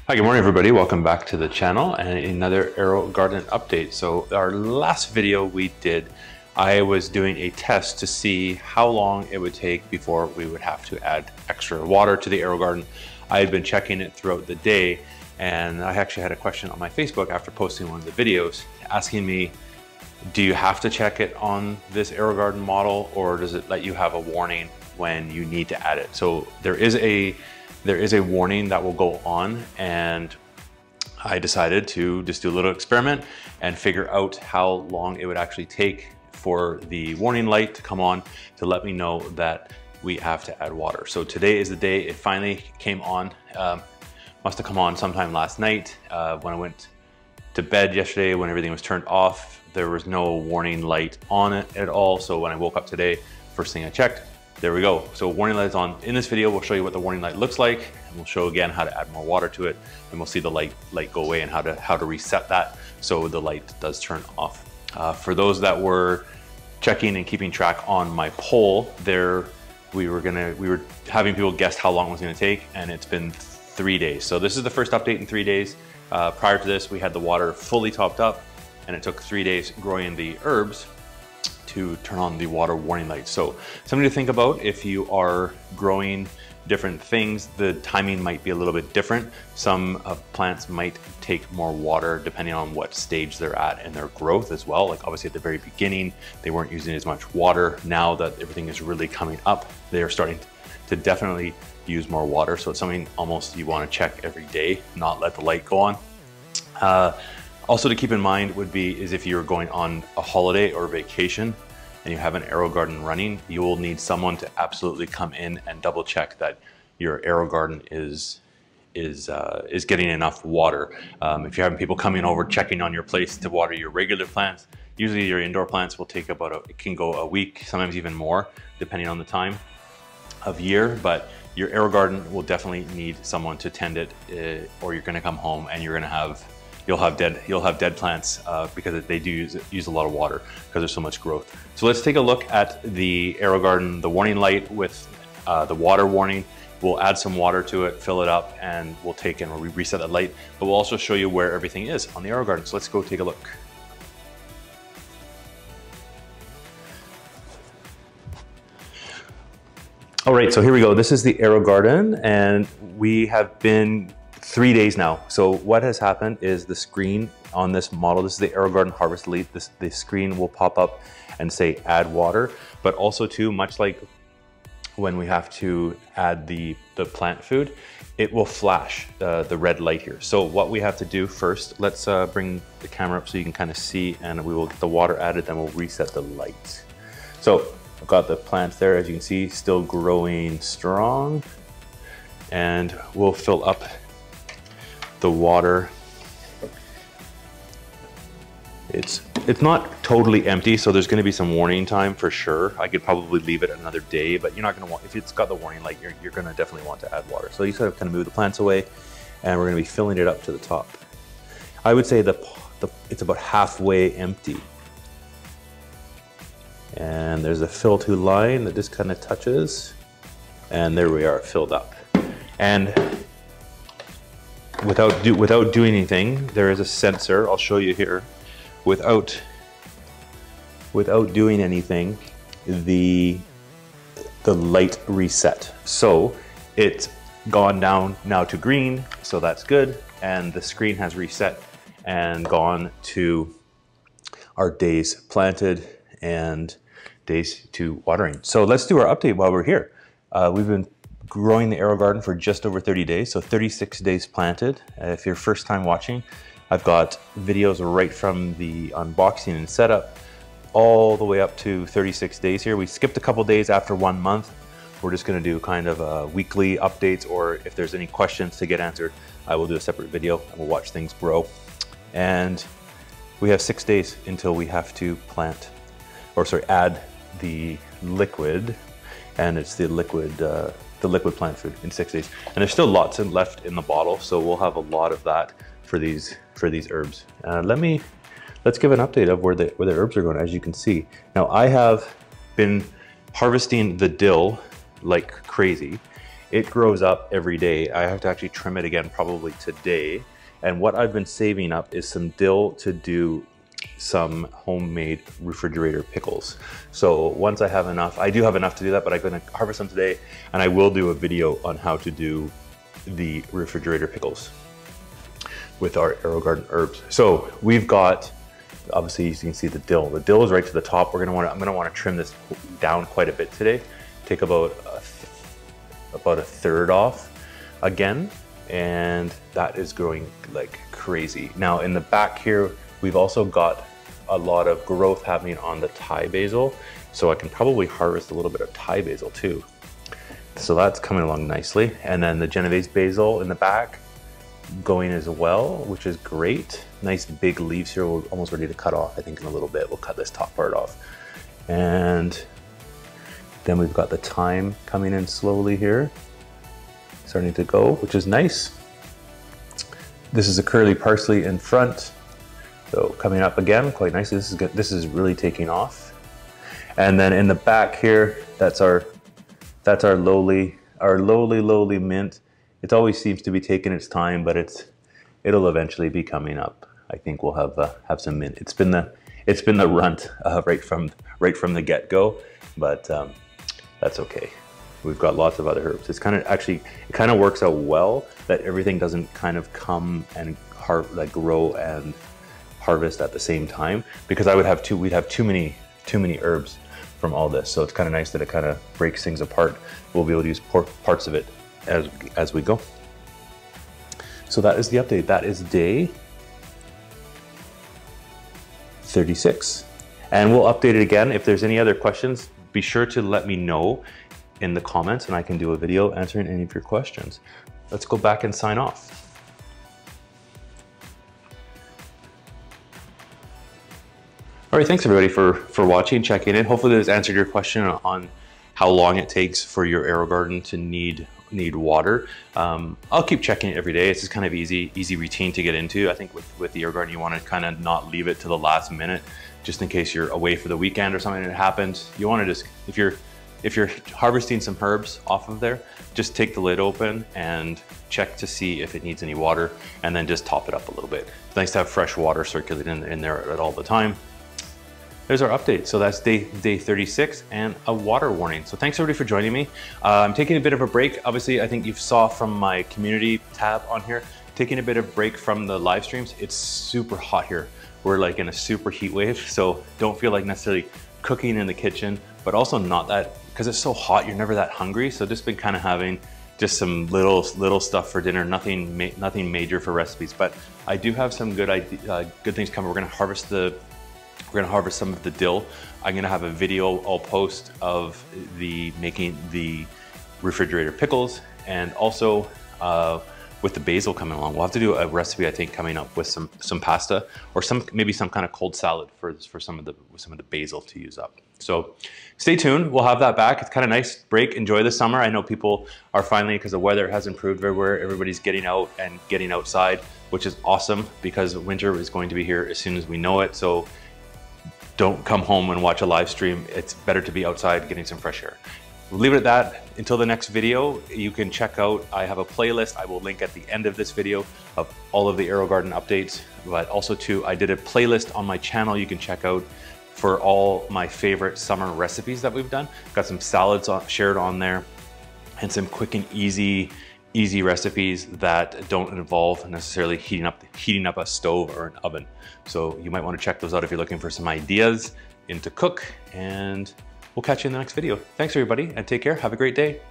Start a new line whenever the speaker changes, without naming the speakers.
Hi, good morning everybody. Welcome back to the channel and another AeroGarden update. So our last video we did, I was doing a test to see how long it would take before we would have to add extra water to the AeroGarden. I had been checking it throughout the day, and I actually had a question on my Facebook after posting one of the videos asking me, do you have to check it on this AeroGarden model, or does it let you have a warning when you need to add it? So there is a warning that will go on, and I decided to just do a little experiment and figure out how long it would actually take for the warning light to come on to let me know that we have to add water. So today is the day it finally came on. Must have come on sometime last night. When I went to bed yesterday, when everything was turned off, there was no warning light on it at all. So when I woke up today, first thing I checked, there we go. So warning light is on. In this video, we'll show you what the warning light looks like, and we'll show again how to add more water to it, and we'll see the light go away and how to reset that so the light does turn off. For those that were checking and keeping track on my poll, we were having people guess how long it was going to take, and it's been 3 days. So this is the first update in 3 days. Prior to this, we had the water fully topped up, and it took 3 days growing the herbs to turn on the water warning light. So something to think about if you are growing different things, the timing might be a little bit different. Some plants might take more water depending on what stage they're at in their growth as well. Like obviously at the very beginning, they weren't using as much water. Now that everything is really coming up, they are starting to definitely use more water. So it's something almost you want to check every day, not let the light go on. Also to keep in mind is if you're going on a holiday or vacation and you have an AeroGarden running, you will need someone to absolutely come in and double check that your AeroGarden is getting enough water. If you're having people coming over checking on your place to water your regular plants, usually your indoor plants will take it can go a week, sometimes even more, depending on the time of year. But your AeroGarden will definitely need someone to tend it, or you're going to come home and you'll have dead plants because they do use a lot of water because there's so much growth. So let's take a look at the AeroGarden, the warning light with the water warning. We'll add some water to it, fill it up, and we'll reset that light. But we'll also show you where everything is on the AeroGarden. So let's go take a look. All right, so here we go. This is the AeroGarden, and we have been 3 days now. So what has happened is the screen on this model, this is the AeroGarden Harvest Elite, the screen will pop up and say add water, but also too, much like when we have to add the plant food, it will flash the red light here. So what we have to do first, let's bring the camera up so you can kind of see, and we will get the water added, then we'll reset the light. So I've got the plants there, as you can see, still growing strong, and we'll fill up the water. It's not totally empty, so there's going to be some warning time for sure. I could probably leave it another day, but you're not going to want, if it's got the warning light, you're going to definitely want to add water. So you sort of kind of move the plants away, and we're going to be filling it up to the top. I would say it's about halfway empty. And there's a fill to line that just kind of touches, and there we are, filled up. And without doing anything, there is a sensor. I'll show you here. Without doing anything, the light reset. So it's gone down now to green, so that's good. And the screen has reset and gone to our days planted and days to watering. So let's do our update while we're here. We've been growing the AeroGarden for just over 30 days, so 36 days planted. If you're first time watching, I've got videos right from the unboxing and setup all the way up to 36 days here. We skipped a couple days after 1 month. We're just gonna do kind of weekly updates, or if there's any questions to get answered, I will do a separate video and we'll watch things grow. And we have 6 days until we have to add the liquid, and it's the liquid plant food in 6 days. And there's still lots left in the bottle, so we'll have a lot of that for these herbs. Let's give an update of where the herbs are going. As you can see, now I have been harvesting the dill like crazy, It grows up every day. I have to actually trim it again probably today. And what I've been saving up is some dill to do some homemade refrigerator pickles. So once I have enough, I do have enough to do that, but I'm gonna harvest them today, and I will do a video on how to do the refrigerator pickles with our AeroGarden herbs. So we've got, obviously you can see the dill. The dill is right to the top. I'm gonna wanna trim this down quite a bit today. Take about a third off again, and that is growing like crazy. Now in the back here, we've also got a lot of growth happening on the Thai basil, so I can probably harvest a little bit of Thai basil too. So that's coming along nicely. And then the Genovese basil in the back going as well, which is great. Nice big leaves here. We're almost ready to cut off. I think in a little bit we'll cut this top part off. And then we've got the thyme coming in slowly here, starting to go, which is nice. This is a curly parsley in front. So coming up again, quite nicely. This is good. This is really taking off. And then in the back here, that's our lowly mint. It always seems to be taking its time, but it'll eventually be coming up. I think we'll have some mint. It's been the runt right from the get-go, but that's okay. We've got lots of other herbs. It kind of works out well that everything doesn't kind of come and grow and harvest at the same time, because we'd have too many herbs from all this. So it's kind of nice that it kind of breaks things apart. We'll be able to use parts of it as we go. So that is the update. That is day 36. And we'll update it again. If there's any other questions, be sure to let me know in the comments and I can do a video answering any of your questions. Let's go back and sign off. All right, thanks everybody for watching, checking in. Hopefully this answered your question on how long it takes for your AeroGarden to need water. I'll keep checking it every day. It's just kind of easy routine to get into. I think with the AeroGarden, you want to kind of not leave it to the last minute, just in case you're away for the weekend or something and it happens. You want to just, if you're harvesting some herbs off of there, just take the lid open and check to see if it needs any water, and then just top it up a little bit. It's nice to have fresh water circulating in there at all the time. There's our update. So that's day 36 and a water warning. So thanks everybody for joining me. I'm taking a bit of a break. Obviously, I think you saw from my community tab on here, taking a bit of break from the live streams. It's super hot here. We're like in a super heat wave. So don't feel like necessarily cooking in the kitchen, but also not that, because it's so hot, you're never that hungry. So just been kind of having just some little stuff for dinner, nothing major for recipes, but I do have some good things coming. We're gonna harvest some of the dill. I'm gonna have a video I'll post of making the refrigerator pickles, and also with the basil coming along. We'll have to do a recipe, I think, coming up with some pasta or maybe some kind of cold salad for some of the basil to use up. So stay tuned. We'll have that back. It's kind of nice break. Enjoy the summer. I know people are finally, because the weather has improved everywhere, everybody's getting out and getting outside, which is awesome, because winter is going to be here as soon as we know it. So don't come home and watch a live stream. It's better to be outside getting some fresh air. We'll leave it at that. Until the next video, you can check out, I have a playlist I will link at the end of this video of all of the AeroGarden updates, but also too, I did a playlist on my channel you can check out for all my favorite summer recipes that we've done. Got some salads shared on there, and some quick and easy recipes that don't involve necessarily heating up a stove or an oven. So you might want to check those out if you're looking for some ideas to cook, and we'll catch you in the next video. Thanks everybody, and take care. Have a great day.